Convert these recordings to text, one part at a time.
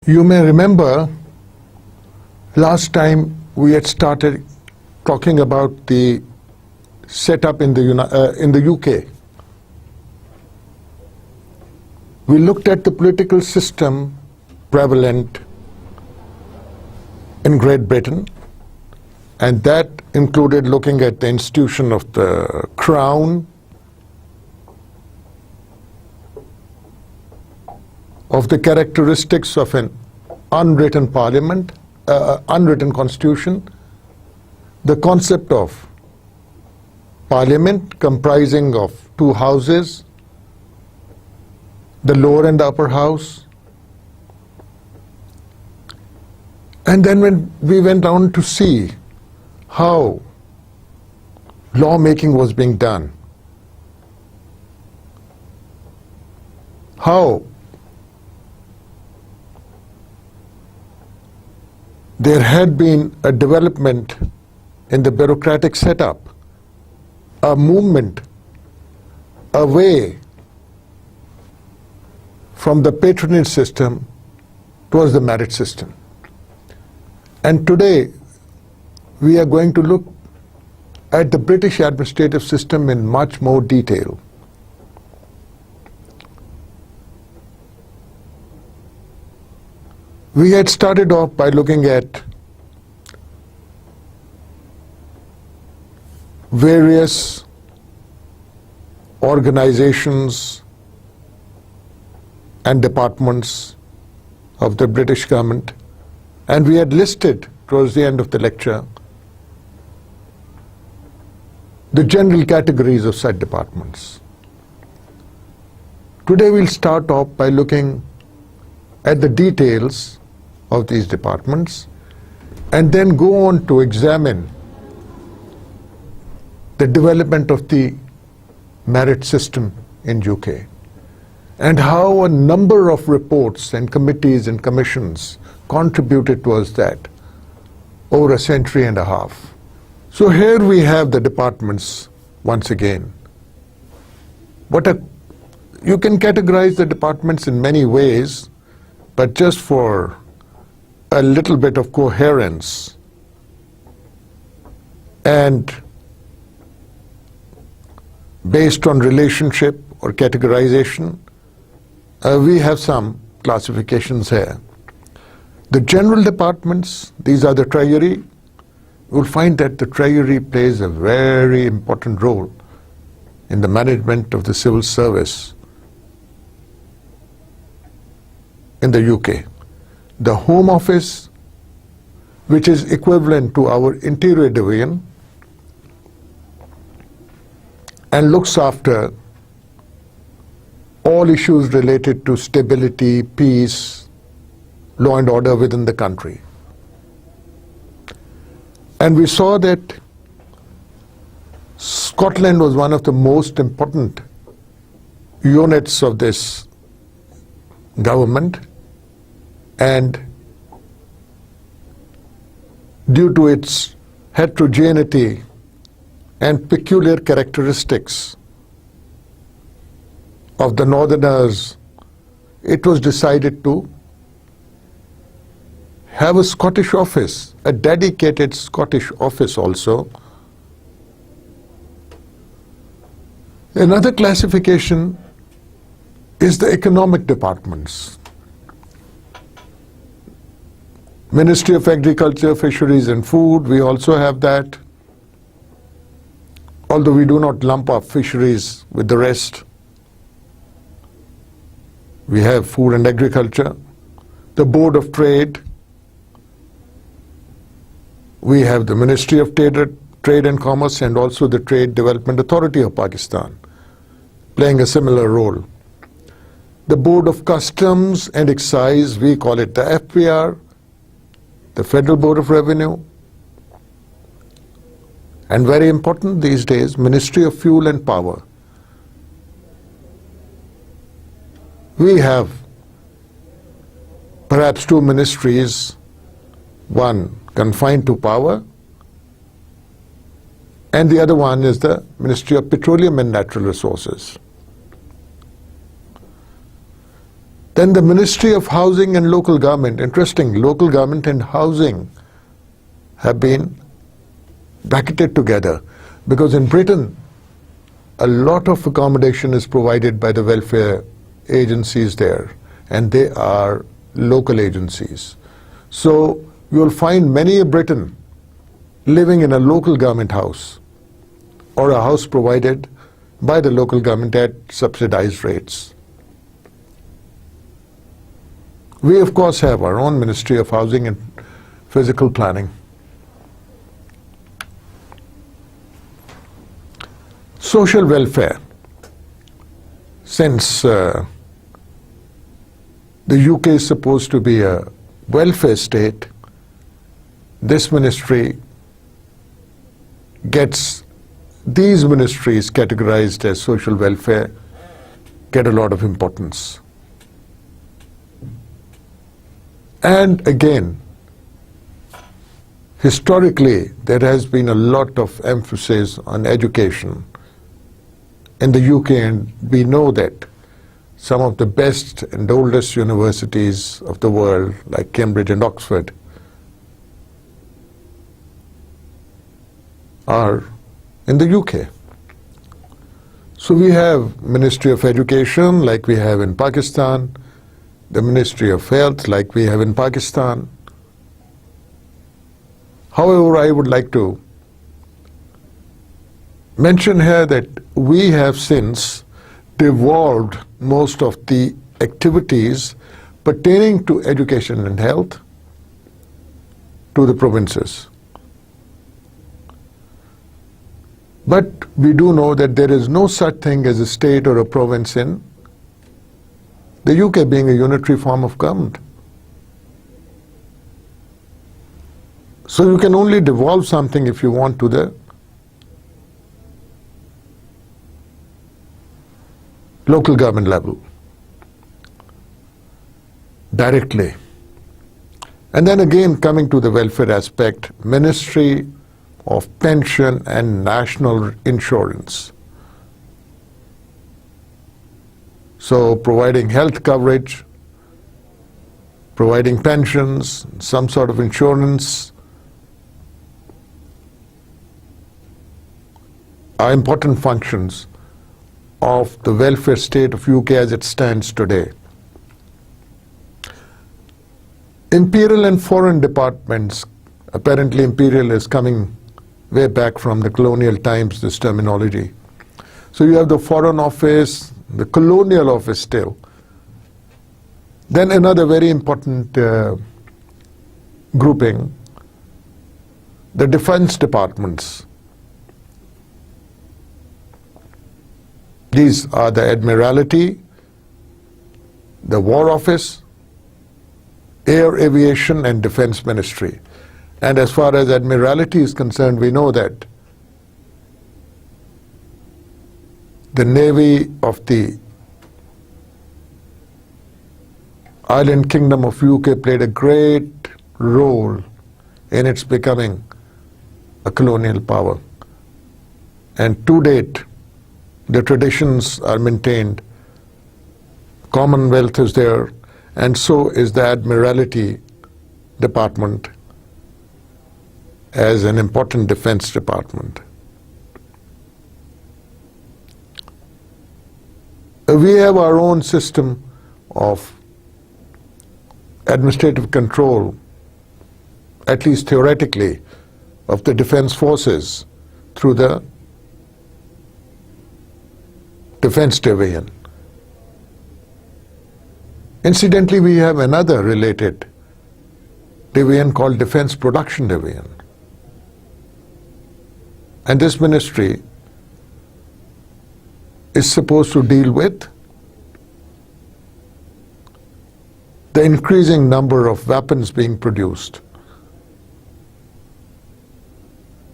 You may remember last time we had started talking about the setup in the UK. We looked at the political system prevalent in Great Britain, and that included looking at the institution of the Crown, of the characteristics of an unwritten parliament, unwritten constitution, the concept of parliament comprising of two houses, the lower and the upper house. And then when we went on to see how lawmaking was being done, how there had been a development in the bureaucratic setup, a movement away from the patronage system towards the merit system. And today we are going to look at the British administrative system in much more detail. We had started off by looking at various organizations and departments of the British government, and we had listed towards the end of the lecture the general categories of such departments. Today we'll start off by looking at the details of these departments and then go on to examine the development of the merit system in UK and how a number of reports and committees and commissions contributed towards that over a century and a half. So here we have the departments once again. You can categorize the departments in many ways, but just for a little bit of coherence and based on relationship or categorization, we have some classifications here. The general departments, these are the Treasury. You will find that the Treasury plays a very important role in the management of the civil service in the UK. The Home Office, which is equivalent to our Interior Division and looks after all issues related to stability, peace, law and order within the country. And we saw that Scotland was one of the most important units of this government, and due to its heterogeneity and peculiar characteristics of the Northerners, it was decided to have a Scottish office, a dedicated Scottish office also. Another classification is the economic departments. Ministry of Agriculture, Fisheries and Food, we also have that, although we do not lump up fisheries with the rest. We have Food and Agriculture, the Board of Trade, we have the Ministry of Trade and Commerce and also the Trade Development Authority of Pakistan, playing a similar role. The Board of Customs and Excise, we call it the FPR, the Federal Board of Revenue, And very important these days, Ministry of Fuel and Power. We have perhaps two ministries, one confined to power, and the other one is the Ministry of Petroleum and Natural Resources. Then the Ministry of Housing and Local Government. Interesting, local government and housing have been bracketed together because in Britain a lot of accommodation is provided by the welfare agencies there, and they are local agencies. So you will find many in Britain living in a local government house or a house provided by the local government at subsidized rates. We of course have our own Ministry of Housing and Physical Planning. Social welfare. Since the UK is supposed to be a welfare state, this ministry gets these ministries categorized as social welfare, get a lot of importance. And again, historically, there has been a lot of emphasis on education in the UK, and we know that some of the best and oldest universities of the world, like Cambridge and Oxford, are in the UK. So we have Ministry of Education like we have in Pakistan, the Ministry of Health like we have in Pakistan. However, I would like to mention here that we have since devolved most of the activities pertaining to education and health to the provinces. But we do know that there is no such thing as a state or a province in the UK, being a unitary form of government. So you can only devolve something if you want to the local government level directly. And then again, coming to the welfare aspect, Ministry of Pension and National Insurance. So providing health coverage, providing pensions, some sort of insurance are important functions of the welfare state of UK as it stands today. Imperial and foreign departments, apparently imperial is coming way back from the colonial times, this terminology. So you have the Foreign Office, the Colonial Office still. Then another very important grouping, the defense departments. These are the Admiralty, the War Office, Air Aviation and Defense Ministry. And as far as Admiralty is concerned, we know that the Navy of the Island Kingdom of UK played a great role in its becoming a colonial power. And to date, the traditions are maintained. Commonwealth is there, and so is the Admiralty Department as an important defense department. We have our own system of administrative control, at least theoretically, of the defense forces through the Defense Division. Incidentally, we have another related division called Defense Production Division. And this ministry is supposed to deal with the increasing number of weapons being produced.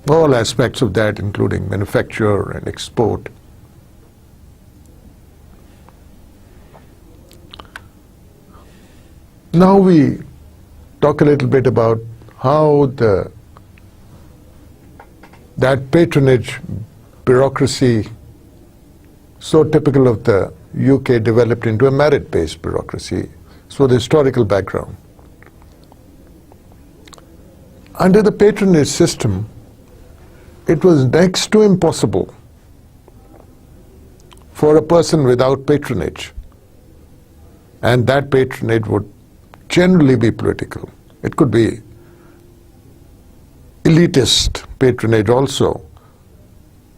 all aspects of that, including manufacture and export. Now we talk a little bit about how that patronage bureaucracy, so typical of the UK, developed into a merit-based bureaucracy. So the historical background. Under the patronage system, it was next to impossible for a person without patronage, and that patronage would generally be political. It could be elitist patronage also,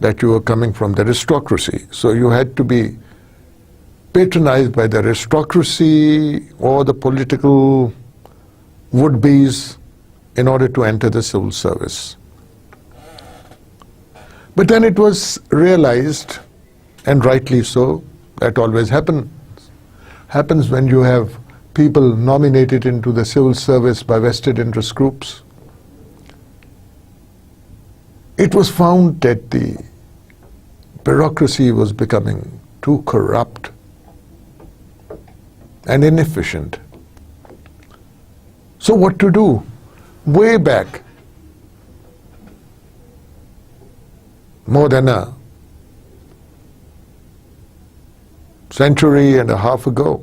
that you were coming from the aristocracy. So you had to be patronized by the aristocracy or the political would-bes in order to enter the civil service. But then it was realized, and rightly so, that always happens when you have people nominated into the civil service by vested interest groups. It was found that the bureaucracy was becoming too corrupt and inefficient. So what to do? Way back, more than a century and a half ago,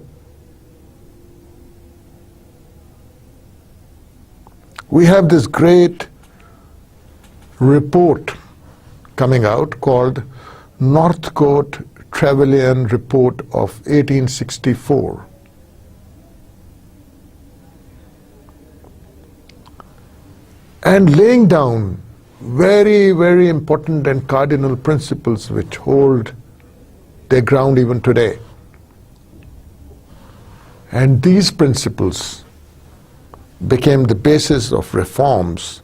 we have this great report coming out called Northcote Trevelyan Report of 1864. And laying down very, very important and cardinal principles which hold their ground even today. And these principles became the basis of reforms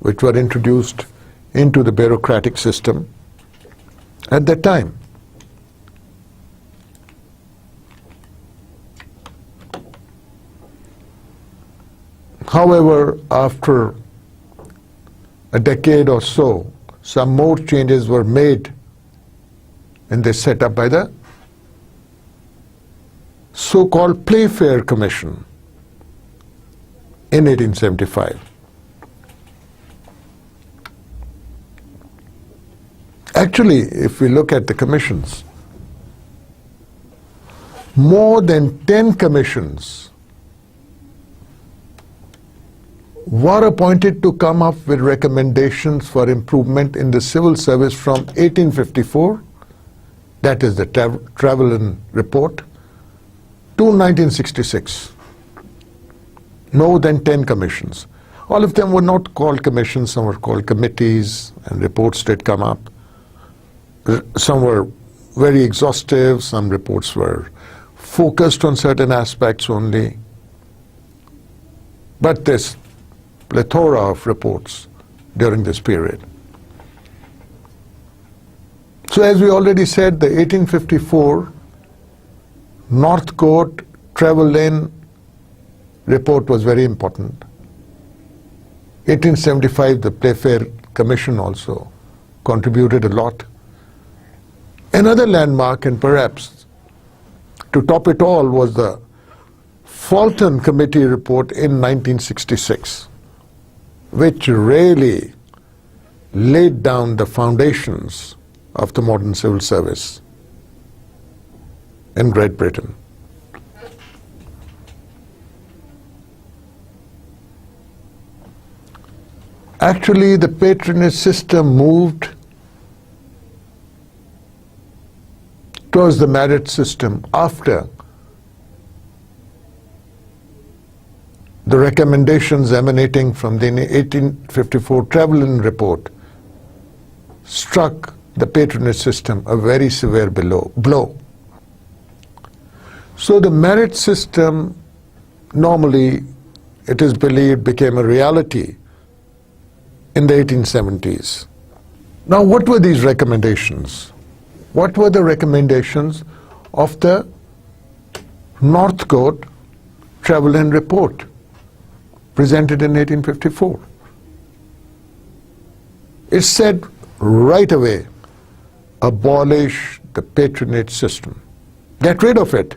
which were introduced into the bureaucratic system at that time. However, after a decade or so, some more changes were made in this setup by the so-called Playfair Commission in 1875. Actually, if we look at the commissions, more than 10 commissions were appointed to come up with recommendations for improvement in the civil service from 1854, that is the Trevelyan Report, to 1966. More than 10 commissions. All of them were not called commissions, some were called committees, and reports did come up. Some were very exhaustive, some reports were focused on certain aspects only. But this plethora of reports during this period. So as we already said, the 1854 Northcote Trevelyan Report was very important. 1875, the Playfair Commission also contributed a lot. Another landmark, and perhaps to top it all, was the Fortin Committee Report in 1966, which really laid down the foundations of the modern civil service in Great Britain. Actually, the patronage system moved towards the merit system after the recommendations emanating from the 1854 Trevelyan Report struck the patronage system a very severe blow. So the merit system, normally it is believed, became a reality in the 1870s. Now, what were these recommendations? What were the recommendations of the Northcote Trevelyan Report presented in 1854? It said right away, abolish the patronage system. Get rid of it.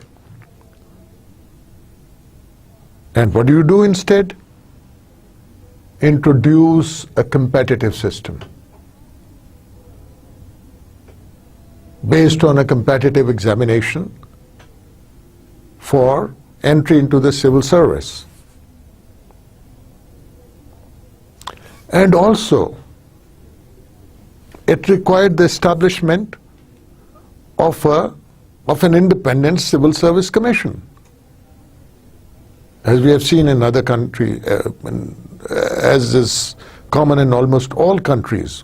And what do you do instead? Introduce a competitive system based on a competitive examination for entry into the civil service. And also, it required the establishment of an independent civil service commission. As we have seen in other countries, as is common in almost all countries,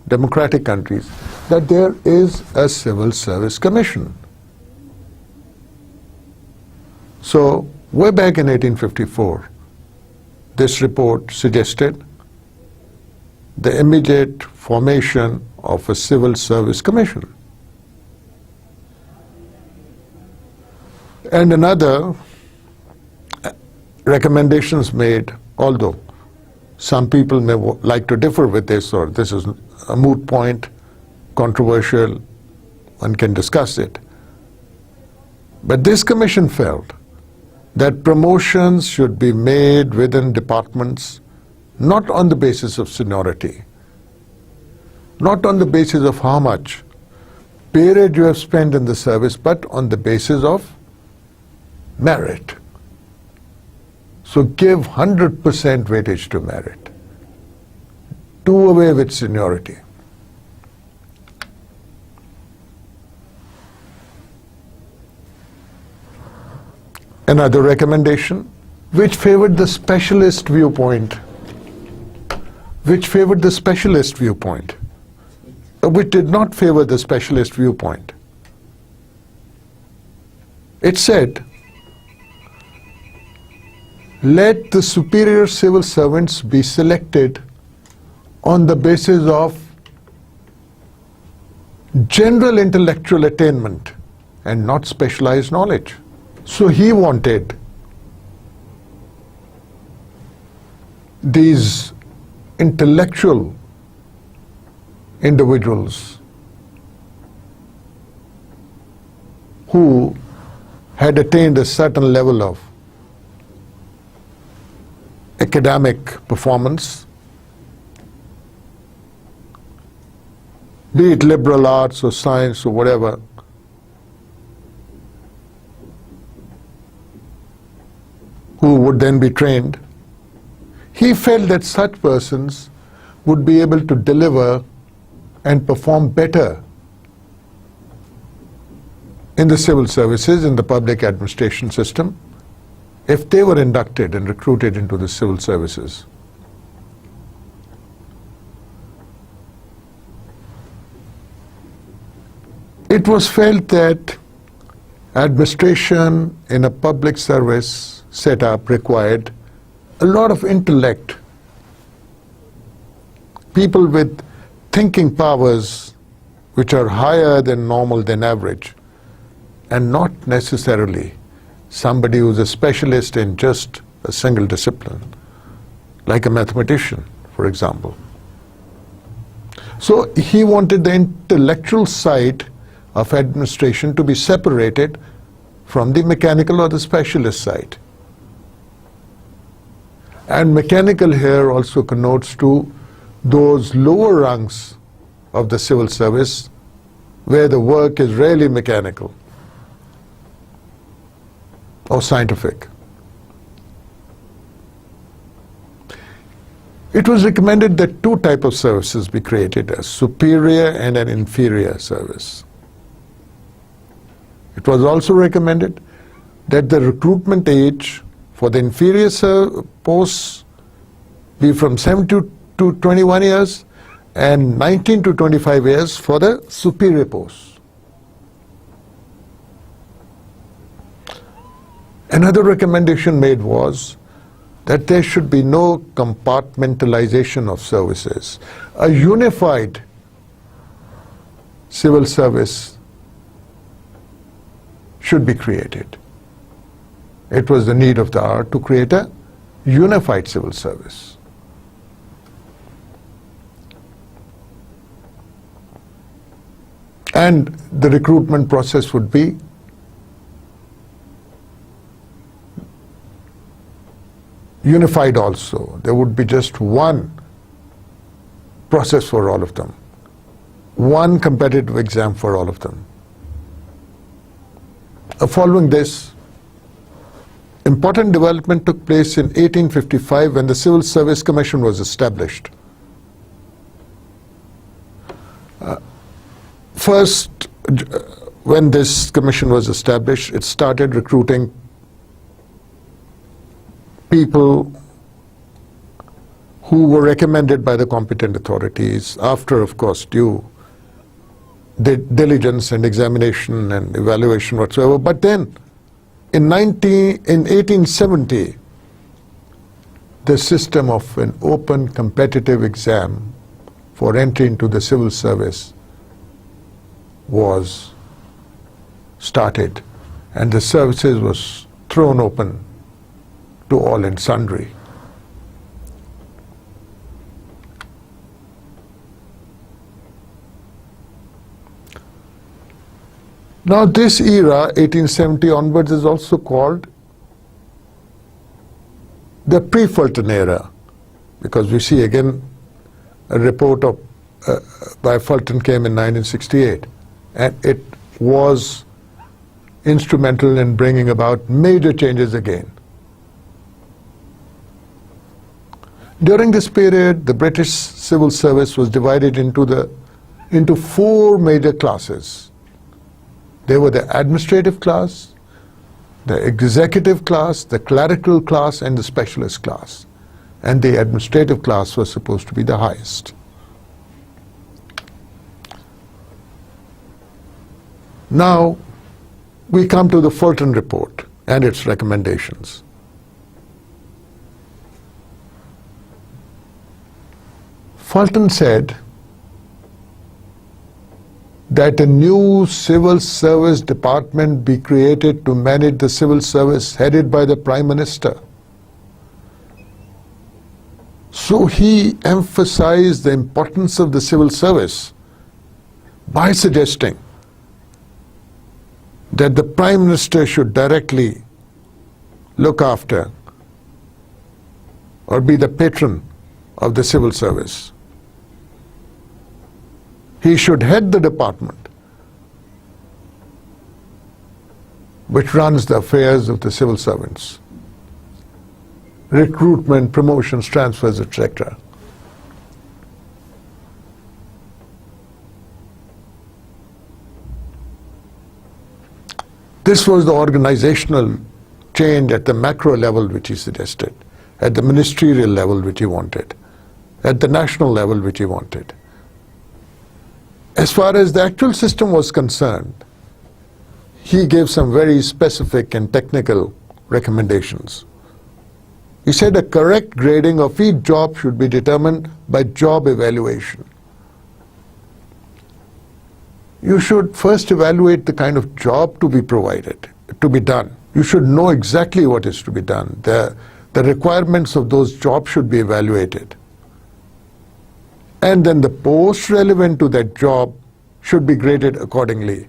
democratic countries, that there is a civil service commission. So, way back in 1854, this report suggested the immediate formation of a civil service commission. And another recommendations made, although some people may like to differ with this, or this is a moot point, controversial, one can discuss it. But this commission felt that promotions should be made within departments not on the basis of seniority, not on the basis of how much period you have spent in the service, but on the basis of merit. So give 100% weightage to merit. Do away with seniority. Another recommendation, which favored the specialist viewpoint, which did not favor the specialist viewpoint. It said, let the superior civil servants be selected on the basis of general intellectual attainment and not specialized knowledge. So he wanted these intellectual individuals who had attained a certain level of academic performance, be it liberal arts or science or whatever, who would then be trained. He felt that such persons would be able to deliver and perform better in the civil services, in the public administration system, if they were inducted and recruited into the civil services. It was felt that administration in a public service setup required a lot of intellect, people with thinking powers which are higher than normal, than average, and not necessarily somebody who's a specialist in just a single discipline, like a mathematician, for example. So he wanted the intellectual side of administration to be separated from the mechanical or the specialist side. And mechanical here also connotes to those lower rungs of the civil service where the work is really mechanical or scientific. It was recommended that two types of services be created, a superior and an inferior service. It was also recommended that the recruitment age for the inferior posts be from 17 to 21 years and 19 to 25 years for the superior posts. Another recommendation made was that there should be no compartmentalization of services. A unified civil service should be created. It was the need of the hour to create a unified civil service. And the recruitment process would be unified also. There would be just one process for all of them, one competitive exam for all of them. Following this, important development took place in 1855 when the Civil Service Commission was established. First, when this commission was established, it started recruiting people who were recommended by the competent authorities after, of course, due diligence and examination and evaluation whatsoever. But then, in 1870, the system of an open competitive exam for entry into the civil service was started, and the services was thrown open to all and sundry. Now this era, 1870 onwards, is also called the pre-Fortin Era, because we see again a report of by Fortin came in 1968, and it was instrumental in bringing about major changes again. During this period, the British civil service was divided into four major classes. They were the administrative class, the executive class, the clerical class, and the specialist class. And the administrative class was supposed to be the highest. Now, we come to the Fortin Report and its recommendations. Fortin said that a new civil service department be created to manage the civil service headed by the Prime Minister. So he emphasized the importance of the civil service by suggesting that the Prime Minister should directly look after or be the patron of the civil service. He should head the department which runs the affairs of the civil servants, recruitment, promotions, transfers, etc. This was the organizational change at the macro level which he suggested, at the ministerial level which he wanted, at the national level which he wanted. As far as the actual system was concerned, he gave some very specific and technical recommendations. He said a correct grading of each job should be determined by job evaluation. You should first evaluate the kind of job to be provided, to be done. You should know exactly what is to be done. The requirements of those jobs should be evaluated. And then the post relevant to that job should be graded accordingly,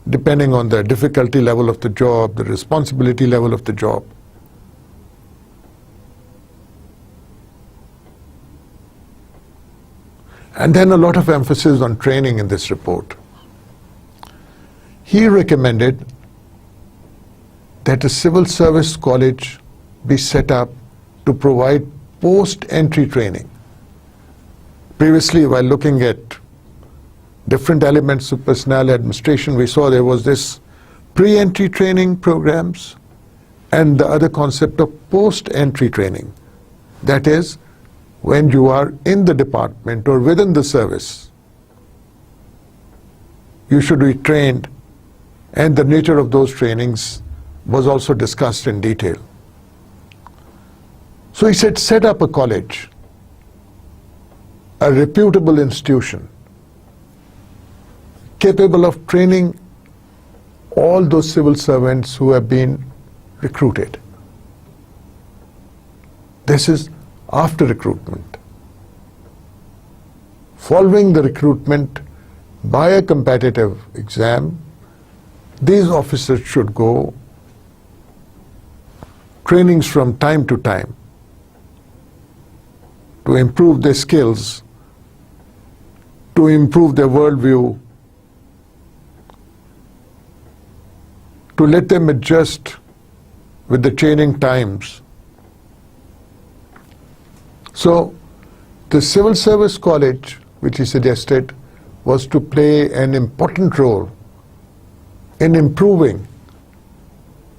depending on the difficulty level of the job, the responsibility level of the job. And then a lot of emphasis on training in this report. He recommended that a civil service college be set up to provide post-entry training. Previously, while looking at different elements of personnel administration, we saw there was this pre-entry training programs and the other concept of post-entry training. That is, when you are in the department or within the service, you should be trained, and the nature of those trainings was also discussed in detail. So he said, set up a college, a reputable institution, capable of training all those civil servants who have been recruited. This is after recruitment. Following the recruitment, by a competitive exam, these officers should go trainings from time to time to improve their skills, to improve their worldview, to let them adjust with the changing times. So the Civil Service College, which he suggested, was to play an important role in improving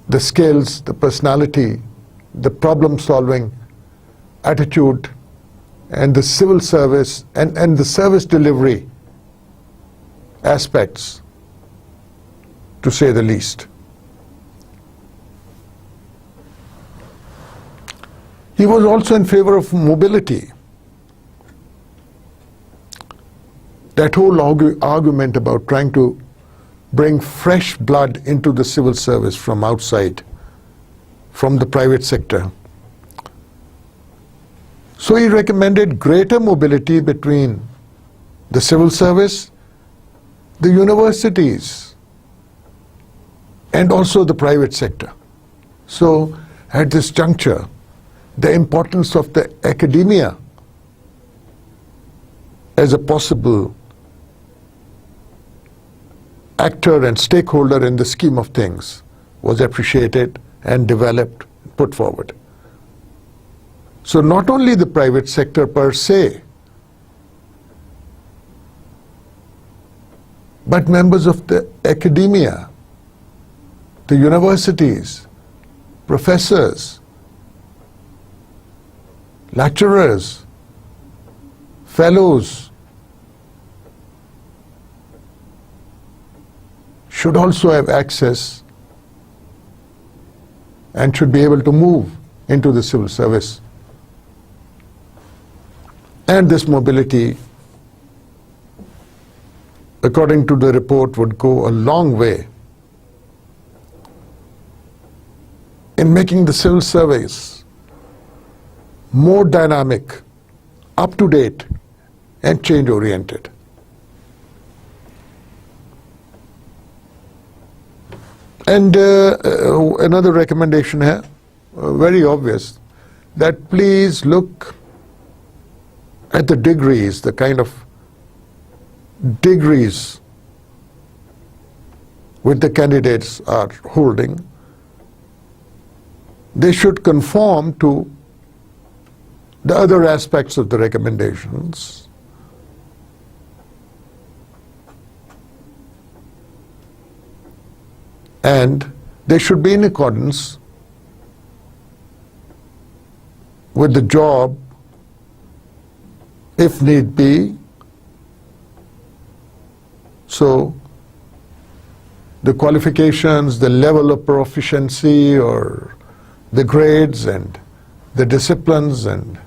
the skills, the personality, the problem-solving attitude, and the civil service and the service delivery aspects, to say the least. He was also in favor of mobility. That whole argument about trying to bring fresh blood into the civil service from outside, from the private sector. So he recommended greater mobility between the civil service, the universities, and also the private sector. So at this juncture, the importance of the academia as a possible actor and stakeholder in the scheme of things was appreciated and developed, put forward. So not only the private sector per se, but members of the academia, the universities, professors, lecturers, fellows should also have access and should be able to move into the civil service. And this mobility, according to the report, would go a long way in making the civil service more dynamic, up-to-date, and change-oriented. And another recommendation here, very obvious, that please look at the degrees, the kind of degrees which the candidates are holding. They should conform to the other aspects of the recommendations. And they should be in accordance with the job, if need be. So the qualifications, the level of proficiency, or the grades and the disciplines and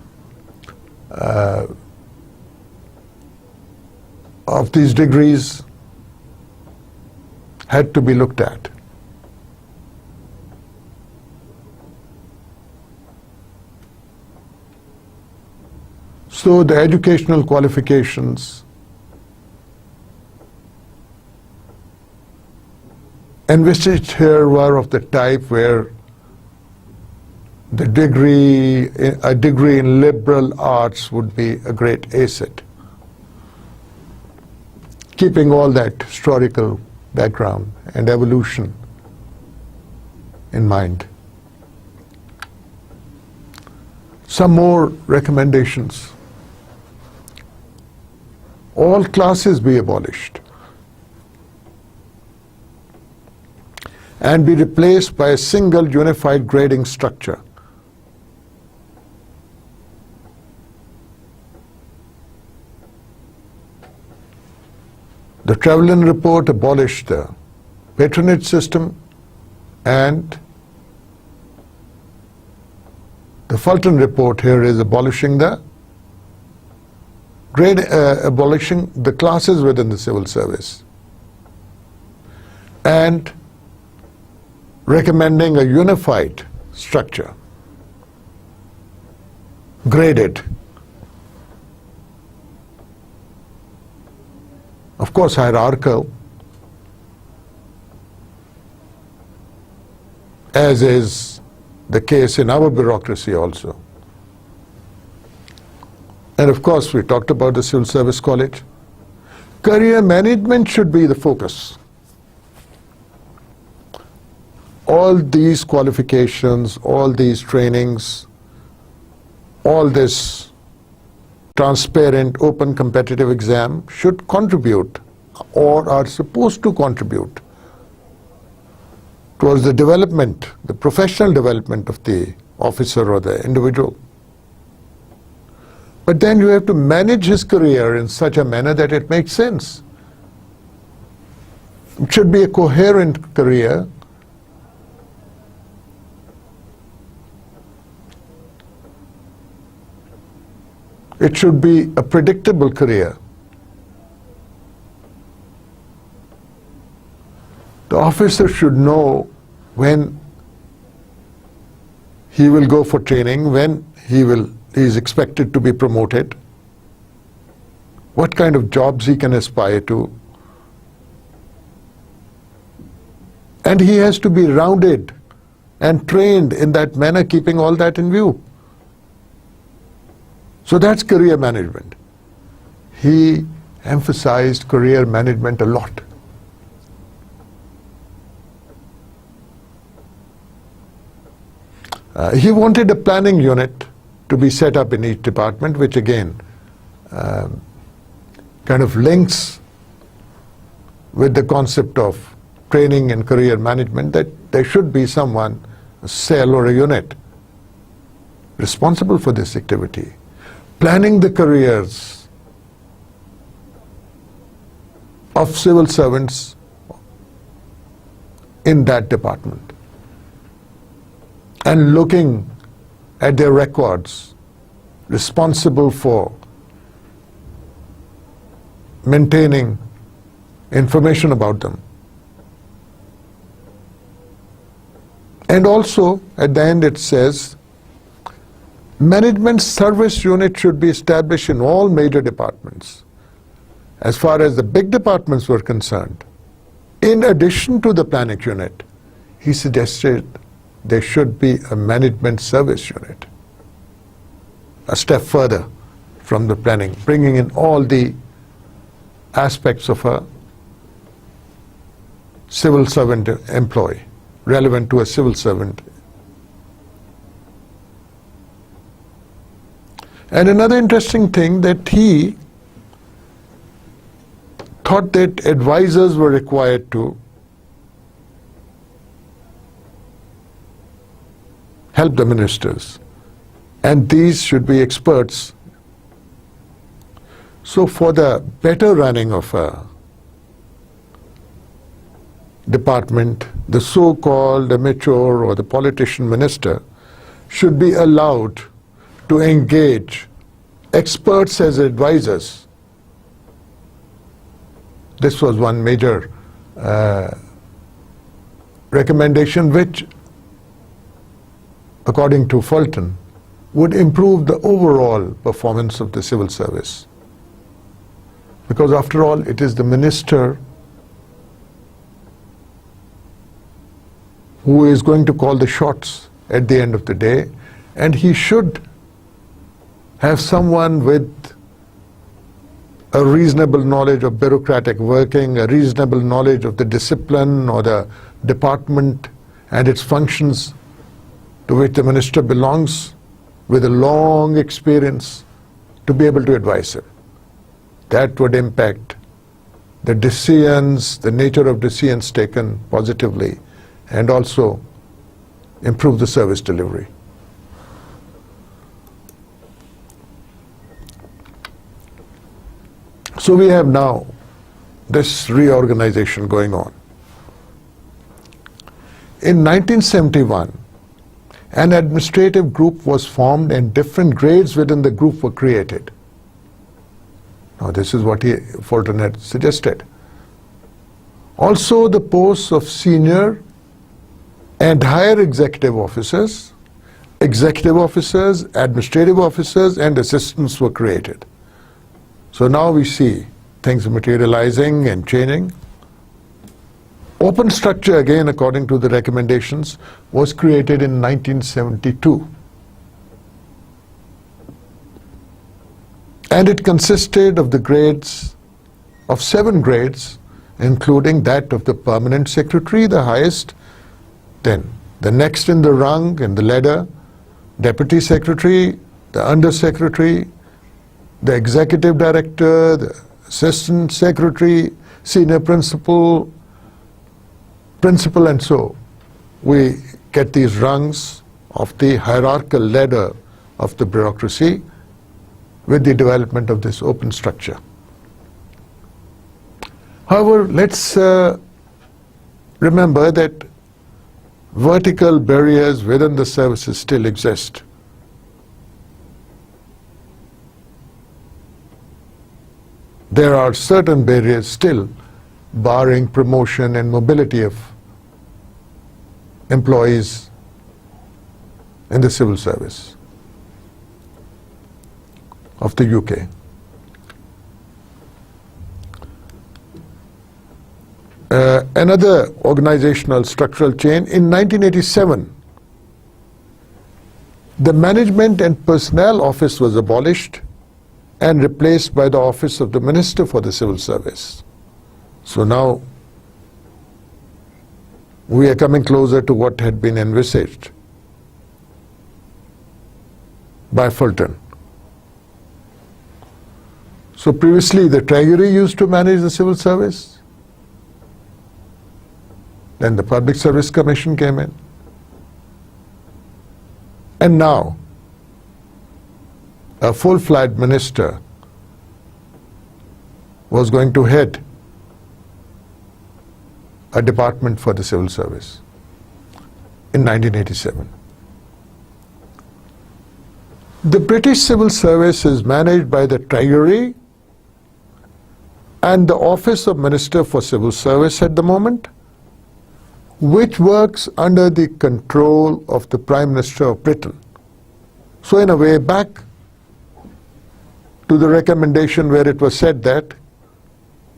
of these degrees had to be looked at. So the educational qualifications envisaged here were of the type where the a degree in liberal arts would be a great asset, keeping all that historical background and evolution in mind. Some more recommendations. All classes be abolished and be replaced by a single unified grading structure. The Treasury report abolished the patronage system, and the Fortin report here is abolishing the abolishing the classes within the civil service and recommending a unified structure, graded. of course hierarchical, as is the case in our bureaucracy also. And of course, we talked about the Civil Service College. Career management should be the focus. All these qualifications, all these trainings, all this transparent, open, competitive exam should contribute or are supposed to contribute towards the development, the professional development of the officer or the individual. But then you have to manage his career in such a manner that it makes sense. It should be a coherent career. It should be a predictable career. The officer should know when he will go for training, when he is expected to be promoted, what kind of jobs he can aspire to. And he has to be rounded and trained in that manner, keeping all that in view. So that's career management. He emphasized career management a lot. He wanted a planning unit to be set up in each department, which again kind of links with the concept of training and career management, that there should be someone, a cell or a unit, responsible for this activity, planning the careers of civil servants in that department and looking at their records, responsible for maintaining information about them. And also, at the end it says, management service unit should be established in all major departments. As far as the big departments were concerned, in addition to the planning unit, he suggested there should be a management service unit, a step further from the planning, bringing in all the aspects of a civil servant employee, relevant to a civil servant. And another interesting thing, that he thought that advisors were required to help the ministers, and these should be experts. So for the better running of a department, the so-called amateur or the politician minister should be allowed to engage experts as advisors. This was one major recommendation which, according to Fortin, would improve the overall performance of the civil service. Because after all, it is the minister who is going to call the shots at the end of the day, and he should have someone with a reasonable knowledge of bureaucratic working, a reasonable knowledge of the discipline or the department and its functions to which the minister belongs, with a long experience, to be able to advise him. That would impact the decisions, the nature of decisions taken positively, and also improve the service delivery. So we have now this reorganization going on. In 1971, an administrative group was formed and different grades within the group were created. Now this is what Fortin had suggested. Also the posts of senior and higher executive officers, administrative officers and assistants were created. So now we see things materializing and changing. Open structure, again according to the recommendations, was created in 1972. And it consisted of the grades, of 7 grades, including that of the permanent secretary, the highest, then the next in the rung and the ladder, deputy secretary, the under secretary, the executive director, the assistant secretary, senior principal, and so we get these rungs of the hierarchical ladder of the bureaucracy with the development of this open structure. However, let's remember that vertical barriers within the services still exist. There are certain barriers still barring promotion and mobility of employees in the civil service of the UK. Another organizational structural change, in 1987, the Management and Personnel Office was abolished and replaced by the Office of the Minister for the Civil Service. So now we are coming closer to what had been envisaged by Fulton. So previously the Treasury used to manage the civil service. Then the Public Service Commission came in. And now a full-fledged minister was going to head a department for the civil service in 1987. The British civil service is managed by the Treasury and the Office of Minister for Civil Service at the moment, which works under the control of the Prime Minister of Britain. So in a way, back to the recommendation where it was said that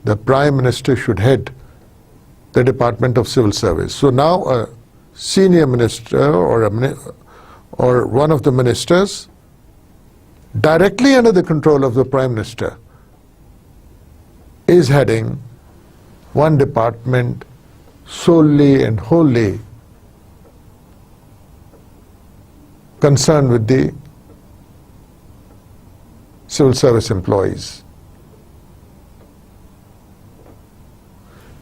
the Prime Minister should head the Department of Civil Service. So now a senior minister or one of the ministers directly under the control of the Prime Minister is heading one department solely and wholly concerned with the civil service employees.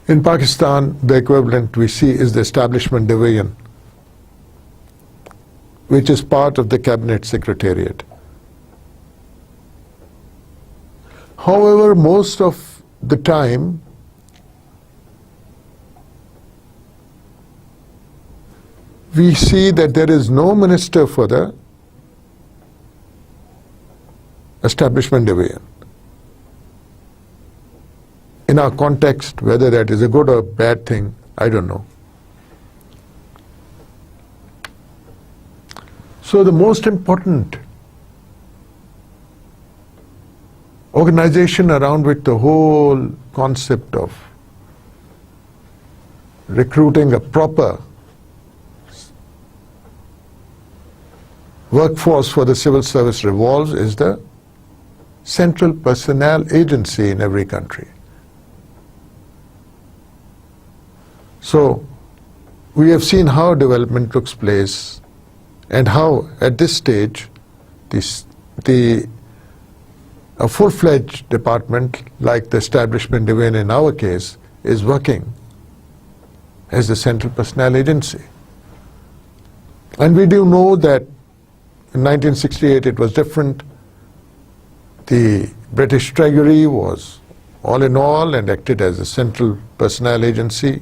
In Pakistan, the equivalent we see is the Establishment Division, which is part of the Cabinet Secretariat. However, most of the time, we see that there is no minister for the Establishment Division. In our context, whether that is a good or bad thing, I don't know. So the most important organization around which the whole concept of recruiting a proper workforce for the civil service revolves is the Central Personnel Agency in every country. So we have seen how development took place and how at this stage a full-fledged department like the Establishment Division in our case is working as the Central Personnel Agency. And we do know that in 1968 it was different. The British Treasury was all in all and acted as a Central Personnel Agency.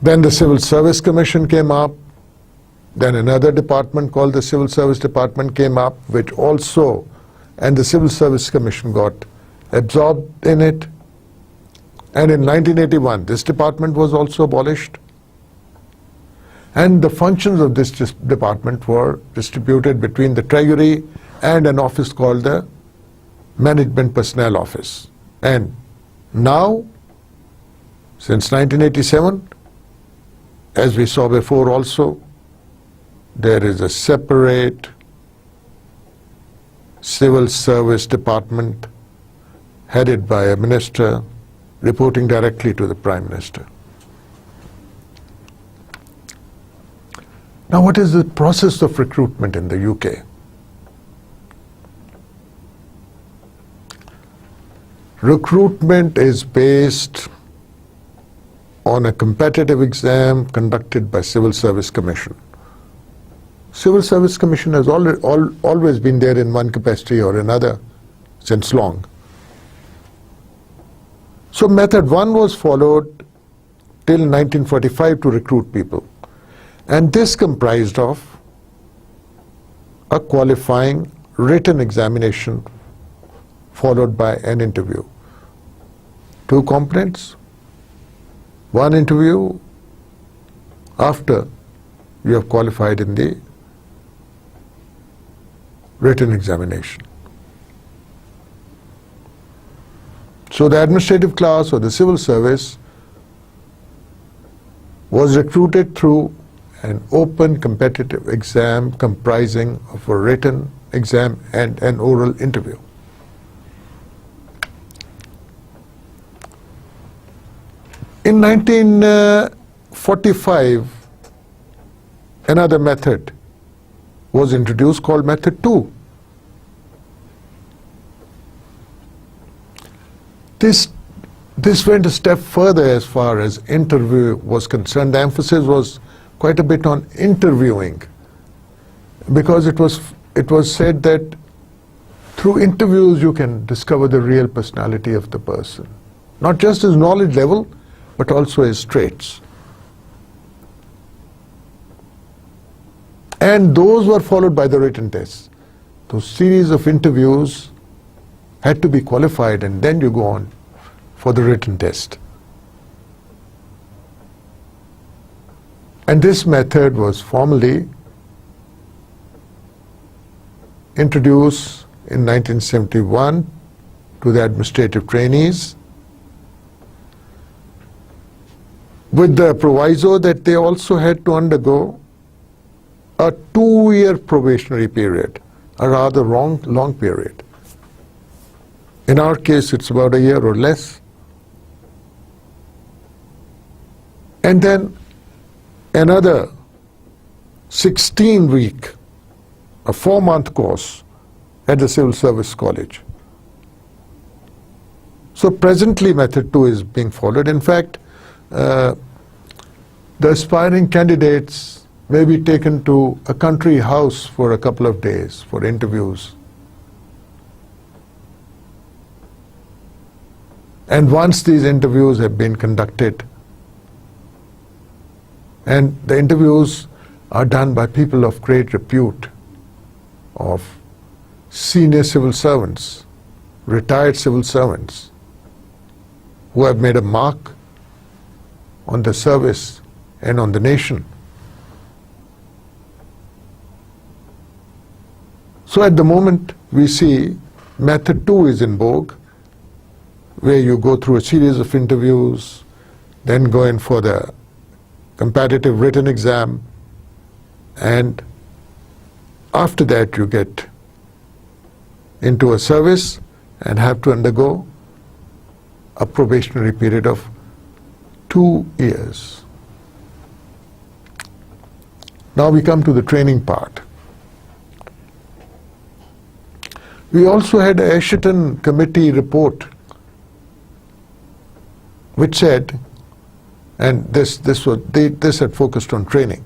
Then the Civil Service Commission came up. Then another department called the Civil Service Department came up, which also, and the Civil Service Commission got absorbed in it. And in 1981, this department was also abolished. And the functions of this department were distributed between the Treasury and an office called the Management Personnel Office. And now, since 1987, as we saw before also, there is a separate civil service department headed by a minister reporting directly to the Prime Minister. Now, what is the process of recruitment in the UK? Recruitment is based on a competitive exam conducted by Civil Service Commission. Civil Service Commission has always been there in one capacity or another since long. So method 1 was followed till 1945 to recruit people. And this comprised of a qualifying written examination followed by an interview. 2 components, 1 interview after you have qualified in the written examination. So the administrative class or the civil service was recruited through an open competitive exam comprising of a written exam and an oral interview. In 1945, another method was introduced called method 2. This went a step further as far as interview was concerned. The emphasis was quite a bit on interviewing, because it was said that through interviews you can discover the real personality of the person, not just his knowledge level, but also his traits. And those were followed by the written tests. Those series of interviews had to be qualified, and then you go on for the written test. And this method was formally introduced in 1971 to the administrative trainees, with the proviso that they also had to undergo a 2-year probationary period, a rather long period. In our case, it's about a year or less. And then another 16-week, a 4-month course at the Civil Service College. So presently method 2 is being followed. In fact, the aspiring candidates may be taken to a country house for a couple of days for interviews. And once these interviews have been conducted, and the interviews are done by people of great repute, of senior civil servants, retired civil servants, who have made a mark on the service and on the nation. So at the moment we see method 2 is in vogue, where you go through a series of interviews, then go in for the comparative written exam, and after that you get into a service and have to undergo a probationary period of 2 years. Now we come to the training part. We also had a Ashton Committee report which said, and this had focused on training.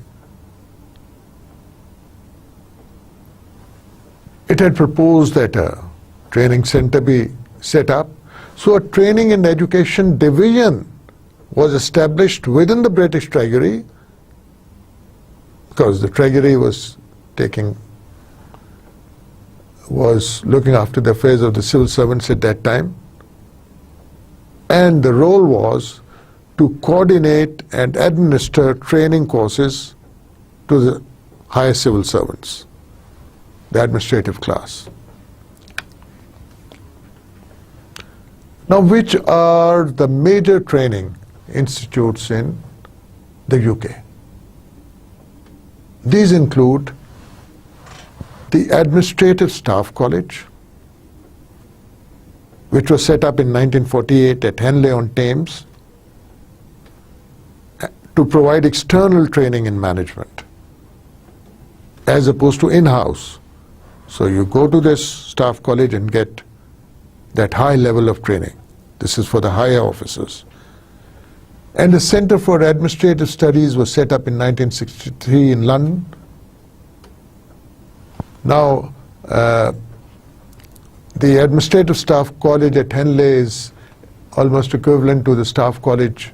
It had proposed that a training center be set up. So a training and education division was established within the British Treasury, because the Treasury was looking after the affairs of the civil servants at that time. And the role was to coordinate and administer training courses to the higher civil servants, the administrative class. Now, which are the major training institutes in the UK? These include the Administrative Staff College, which was set up in 1948 at Henley-on-Thames to provide external training in management as opposed to in-house. So you go to this staff college and get that high level of training. This is for the higher officers. And the Centre for Administrative Studies was set up in 1963 in London. Now, the Administrative Staff College at Henley is almost equivalent to the Staff College,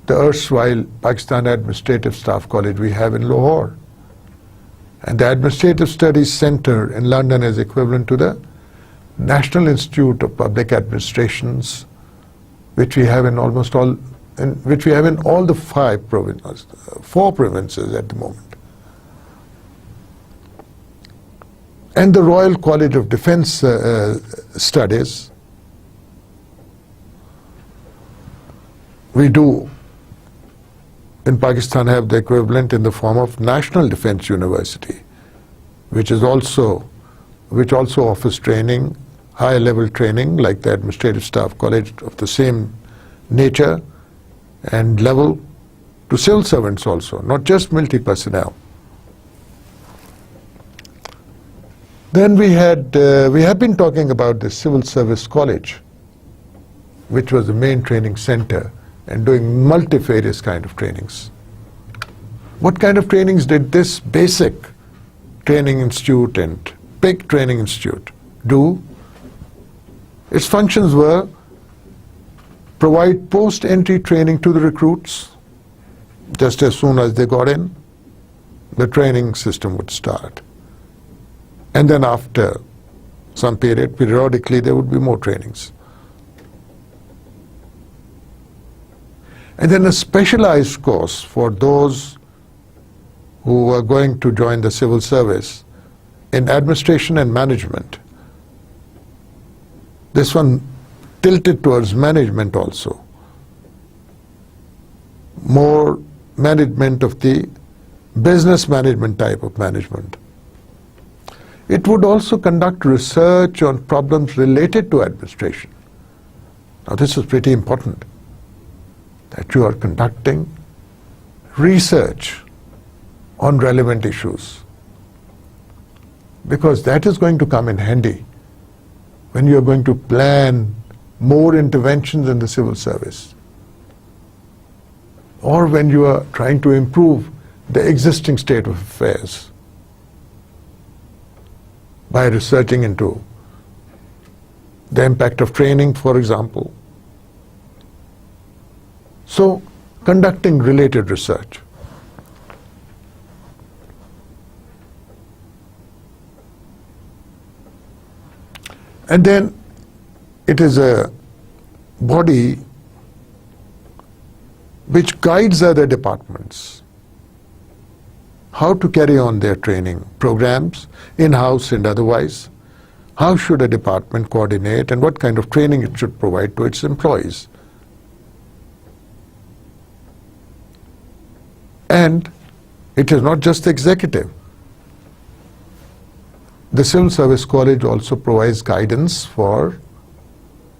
the erstwhile Pakistan Administrative Staff College we have in Lahore. And the Administrative Studies Centre in London is equivalent to the National Institute of Public Administrations, which we have in almost all, which we have in all the four provinces at the moment. And the Royal College of Defence Studies, we do in Pakistan have the equivalent in the form of National Defence University, which also offers training, higher level training like the Administrative Staff College of the same nature and level to civil servants also, not just military personnel. Then we have been talking about the Civil Service College, which was the main training center and doing multifarious kind of trainings. What kind of trainings did this basic training institute and big training institute do? Its functions were provide post-entry training to the recruits. Just as soon as they got in, the training system would start. And then after some period, periodically, there would be more trainings. And then a specialized course for those who were going to join the civil service in administration and management. This one tilted towards management also. More management of the business management type of management. It would also conduct research on problems related to administration. Now this is pretty important, that you are conducting research on relevant issues, because that is going to come in handy when you are going to plan more interventions in the civil service, or when you are trying to improve the existing state of affairs by researching into the impact of training, for example. So, conducting related research. And then it is a body which guides other departments how to carry on their training programs, in-house and otherwise. How should a department coordinate and what kind of training it should provide to its employees. And it is not just the executive. The Civil Service College also provides guidance for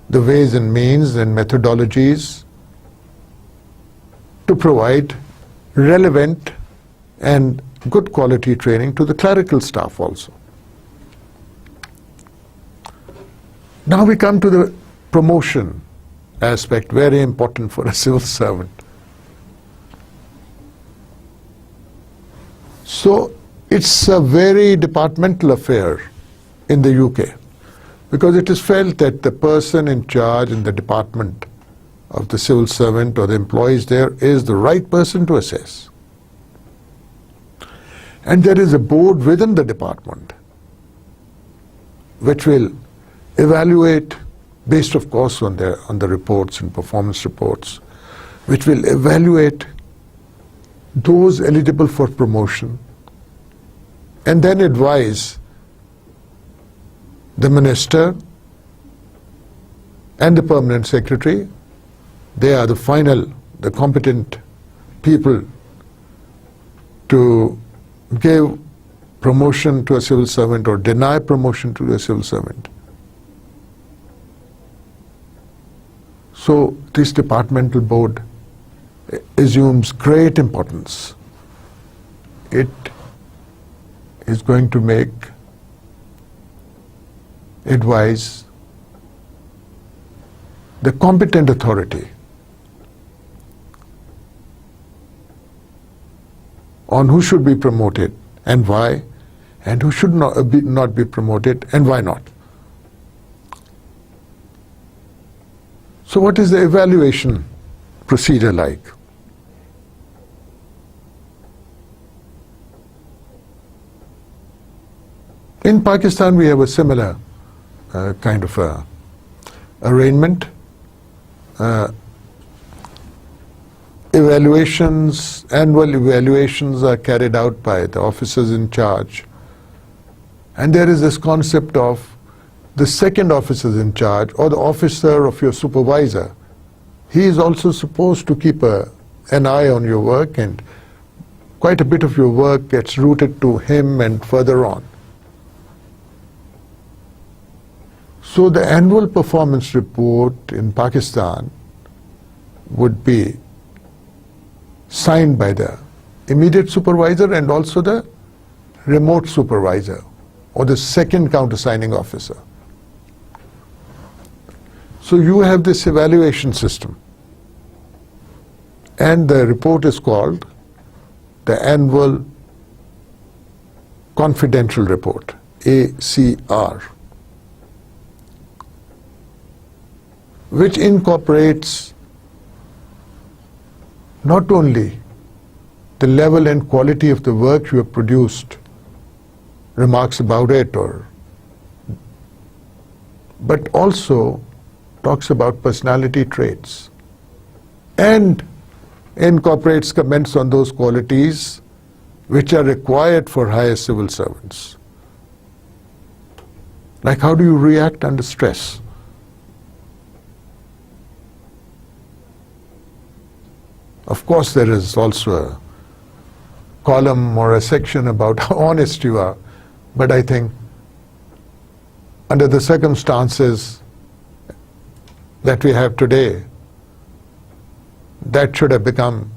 the ways and means and methodologies to provide relevant and good quality training to the clerical staff also. Now we come to the promotion aspect, very important for a civil servant. So it's a very departmental affair in the UK, because it is felt that the person in charge in the department of the civil servant or the employees there is the right person to assess. And there is a board within the department which will evaluate, based of course on the reports and performance reports, which will evaluate those eligible for promotion and then advise the minister and the permanent secretary. They are the competent people to give promotion to a civil servant or deny promotion to a civil servant. So this departmental board assumes great importance. It is going to advise the competent authority on who should be promoted and why, and who should not be promoted and why not. So what is the evaluation procedure like? In Pakistan, we have a similar kind of arrangement. Annual evaluations are carried out by the officers in charge. And there is this concept of the second officer in charge or the officer of your supervisor. He is also supposed to keep an eye on your work, and quite a bit of your work gets routed to him and further on. So the annual performance report in Pakistan would be signed by the immediate supervisor and also the remote supervisor or the second countersigning officer. So you have this evaluation system, and the report is called the Annual Confidential Report, ACR, which incorporates not only the level and quality of the work you have produced, remarks about it, but also talks about personality traits and incorporates comments on those qualities which are required for higher civil servants. Like, how do you react under stress? Of course, there is also a column or a section about how honest you are, but I think under the circumstances that we have today, that should have become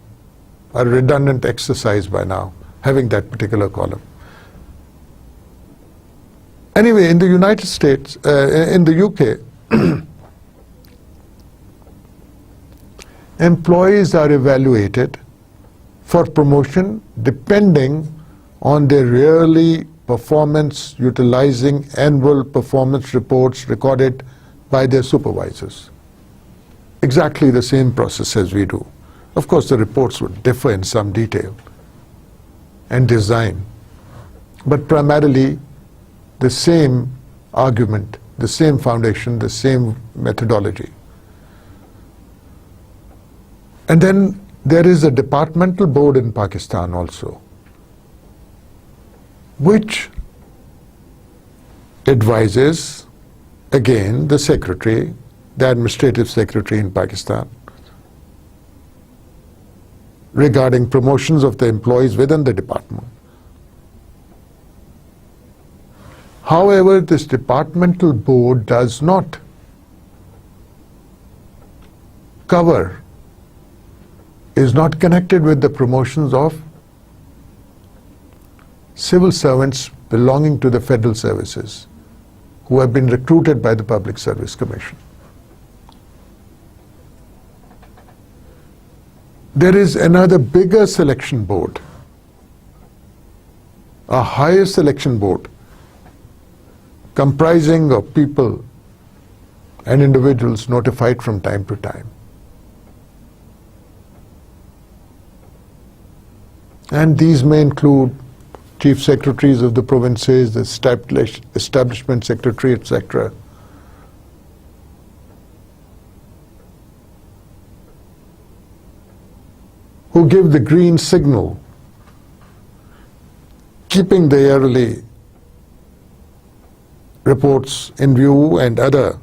a redundant exercise by now, having that particular column. Anyway, in the United States, in the UK, employees are evaluated for promotion depending on their yearly performance, utilizing annual performance reports recorded by their supervisors. Exactly the same process as we do. Of course, the reports would differ in some detail and design, but primarily the same argument, the same foundation, the same methodology. And then there is a departmental board in Pakistan also, which advises, again, the secretary, the administrative secretary in Pakistan, regarding promotions of the employees within the department. However, this departmental board does not cover, is not connected with the promotions of civil servants belonging to the federal services who have been recruited by the Public Service Commission. There is another bigger selection board, a higher selection board, comprising of people and individuals notified from time to time. And these may include chief secretaries of the provinces, the establishment secretary, etc. who give the green signal, keeping the yearly reports in view and other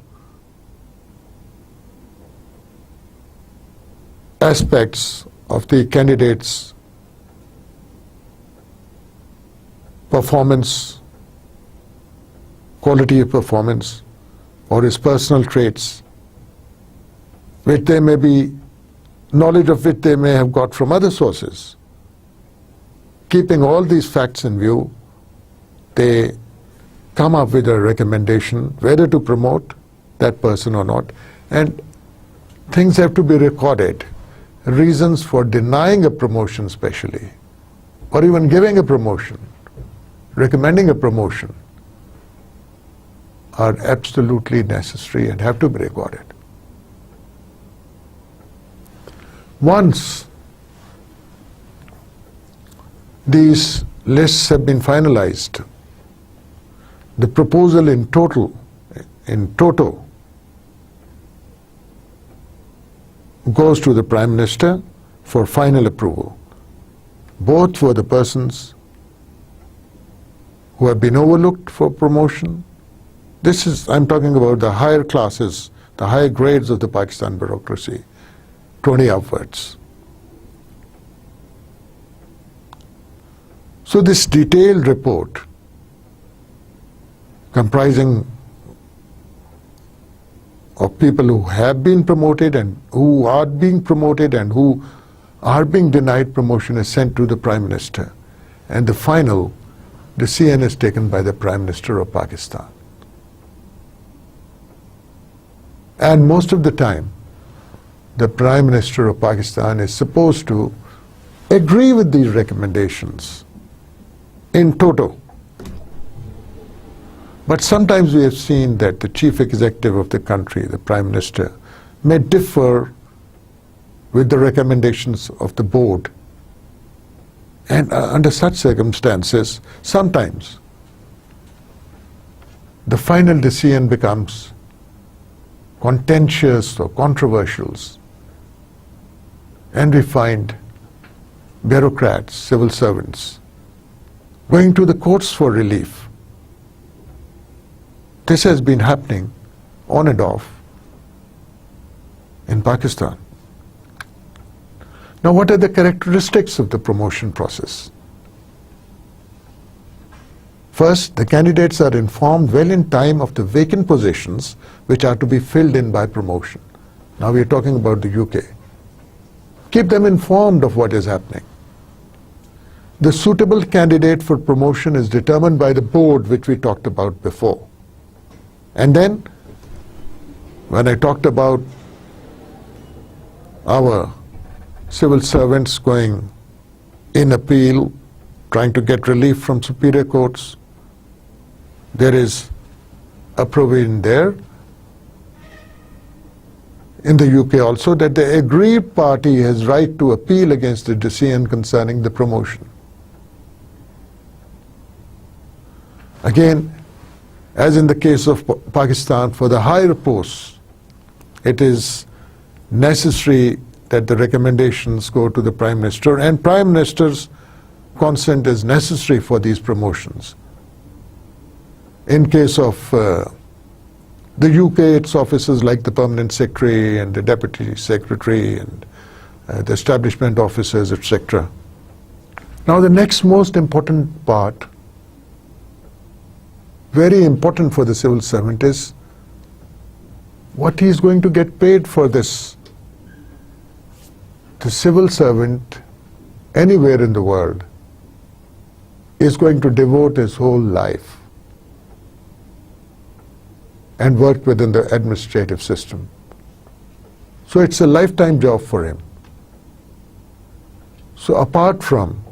aspects of the candidate's performance, quality of performance, or his personal traits, which they may be, knowledge of which they may have got from other sources. Keeping all these facts in view, they come up with a recommendation whether to promote that person or not, and things have to be recorded. Reasons for denying a promotion especially, or even giving a promotion, recommending a promotion, are absolutely necessary and have to be recorded. Once these lists have been finalized, the proposal in toto, goes to the Prime Minister for final approval, both for the persons who have been overlooked for promotion. This is, I'm talking about the higher classes, the higher grades of the Pakistan bureaucracy, 20 upwards. So this detailed report, comprising of people who have been promoted and who are being promoted and who are being denied promotion, is sent to the Prime Minister. And the final decision is taken by the Prime Minister of Pakistan. And most of the time, the Prime Minister of Pakistan is supposed to agree with these recommendations in toto. But sometimes we have seen that the chief executive of the country, the Prime Minister, may differ with the recommendations of the board. And under such circumstances, sometimes the final decision becomes contentious or controversial. And we find bureaucrats, civil servants, going to the courts for relief. This has been happening on and off in Pakistan. Now, what are the characteristics of the promotion process? First, the candidates are informed well in time of the vacant positions which are to be filled in by promotion. Now we are talking about the UK. Keep them informed of what is happening. The suitable candidate for promotion is determined by the board, which we talked about before. And then, when I talked about our civil servants going in appeal, trying to get relief from superior courts, there is a provision there in the UK also that the aggrieved party has right to appeal against the decision concerning the promotion. Again, as in the case of Pakistan, for the higher posts, it is necessary that the recommendations go to the Prime Minister, and Prime Minister's consent is necessary for these promotions. In case of the UK, it's offices like the Permanent Secretary and the Deputy Secretary and the establishment officers, etc. Now the next most important part, very important for the civil servant, is what he is going to get paid for this. The civil servant anywhere in the world is going to devote his whole life and work within the administrative system. So it's a lifetime job for him. So apart from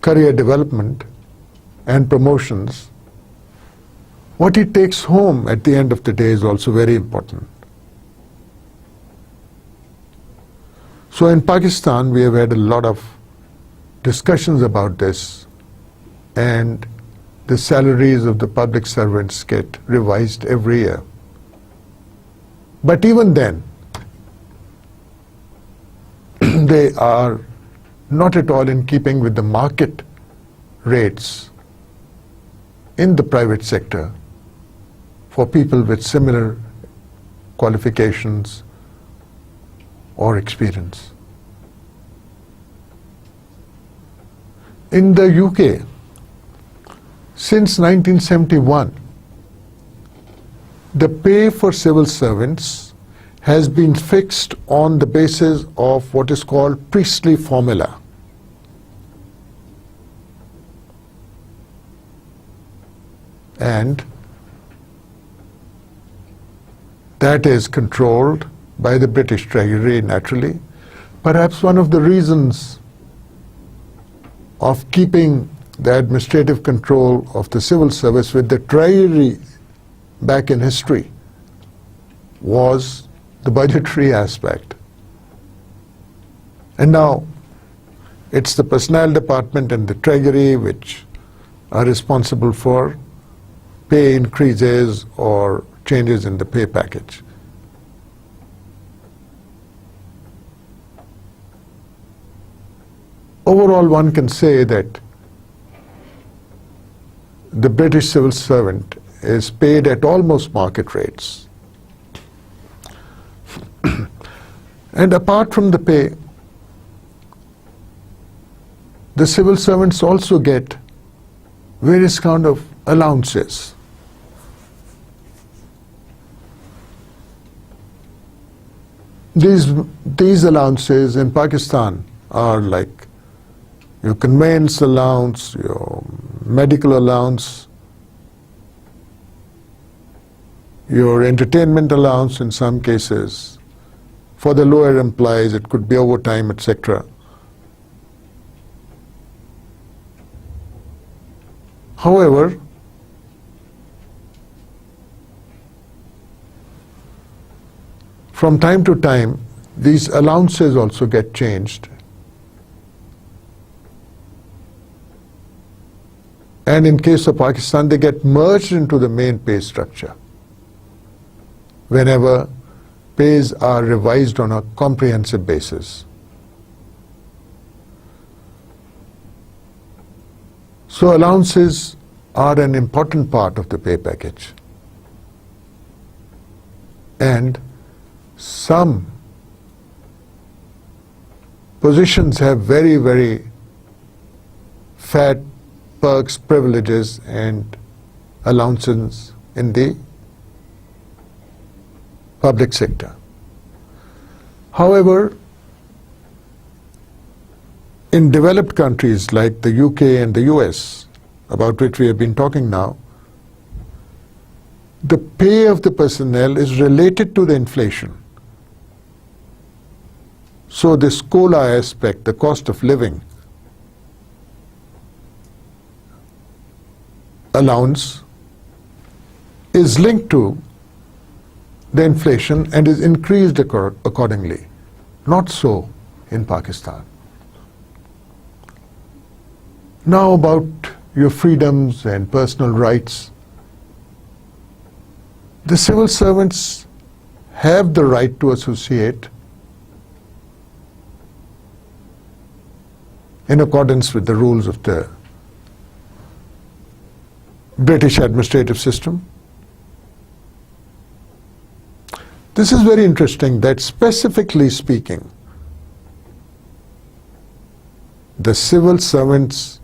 career development and promotions, what he takes home at the end of the day is also very important. So in Pakistan, we have had a lot of discussions about this, and the salaries of the public servants get revised every year. But even then, they are not at all in keeping with the market rates in the private sector for people with similar qualifications or experience. In the UK, since 1971, the pay for civil servants has been fixed on the basis of what is called priestly formula. And that is controlled by the British Treasury, naturally. Perhaps one of the reasons of keeping the administrative control of the civil service with the Treasury back in history was the budgetary aspect. And now it's the personnel department and the Treasury which are responsible for pay increases or changes in the pay package. Overall, one can say that the British civil servant is paid at almost market rates. And apart from the pay, the civil servants also get various kind of allowances. These allowances in Pakistan are like your conveyance allowance, your medical allowance, your entertainment allowance in some cases. For the lower employees, it could be overtime, etc. However, from time to time, these allowances also get changed. And in case of Pakistan, they get merged into the main pay structure whenever pays are revised on a comprehensive basis. So allowances are an important part of the pay package. And some positions have very, very fat perks, privileges, and allowances in the public sector. However, in developed countries like the UK and the US, about which we have been talking now, the pay of the personnel is related to the inflation. So this COLA aspect, the cost of living allowance, is linked to the inflation and is increased accordingly. Not so in Pakistan. Now about your freedoms and personal rights. The civil servants have the right to associate in accordance with the rules of the British administrative system. This is very interesting that specifically speaking, the civil servants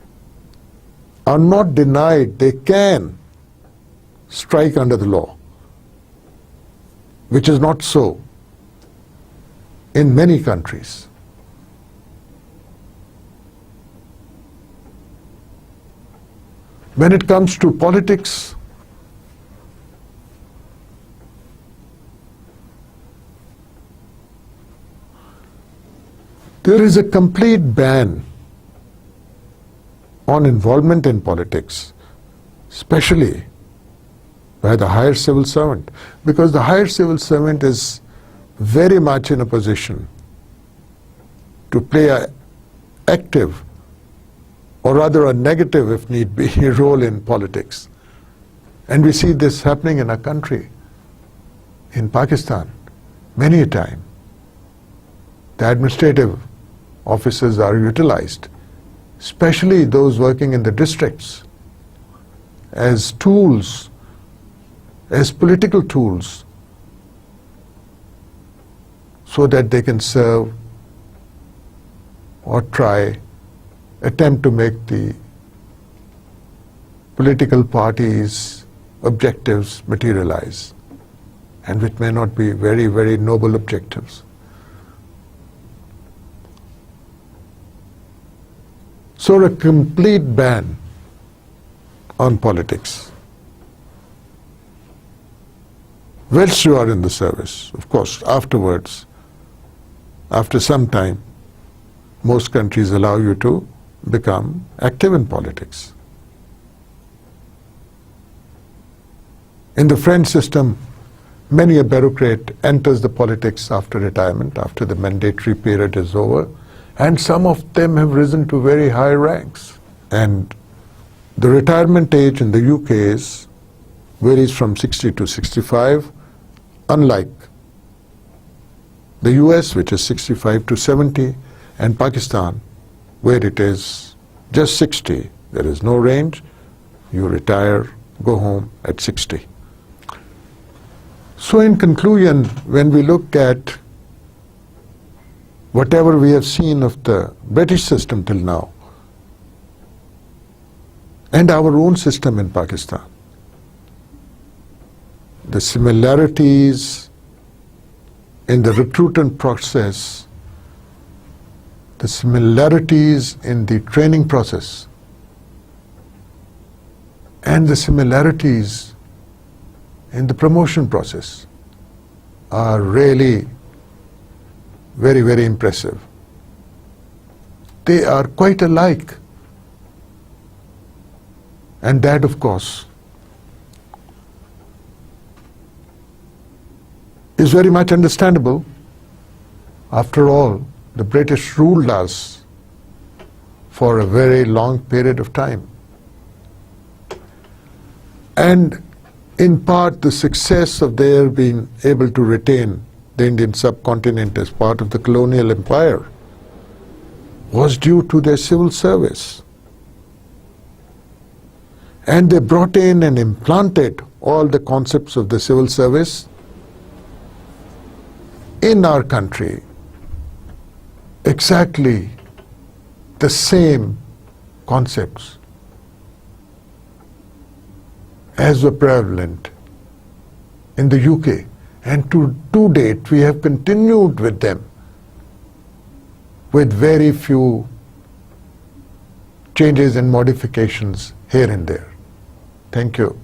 are not denied, they can strike under the law, which is not so in many countries. When it comes to politics, there is a complete ban on involvement in politics, especially by the higher civil servant, because the higher civil servant is very much in a position to play an active, or rather a negative if need be, role in politics. And we see this happening in our country, in Pakistan, many a time. The administrative officers are utilized, especially those working in the districts, as tools, as political tools, so that they can serve or attempt to make the political parties' objectives materialize, and which may not be very, very noble objectives. So a complete ban on politics. Whilst you are in the service, of course, afterwards, after some time, most countries allow you to become active in politics. In the French system, many a bureaucrat enters the politics after retirement, after the mandatory period is over, and some of them have risen to very high ranks. And the retirement age in the UK varies from 60 to 65, unlike the US, which is 65 to 70, and Pakistan, where it is just 60. There is no range. You retire, go home at 60. So in conclusion, when we look at whatever we have seen of the British system till now, and our own system in Pakistan, the similarities in the recruitment process, the similarities in the training process, and the similarities in the promotion process are really very, very impressive. They are quite alike. And that, of course, is very much understandable. After all, the British ruled us for a very long period of time. And in part, the success of their being able to retain the Indian subcontinent as part of the colonial empire was due to their civil service. And they brought in and implanted all the concepts of the civil service in our country, exactly the same concepts as were prevalent in the UK. And to date, we have continued with them with very few changes and modifications here and there. Thank you.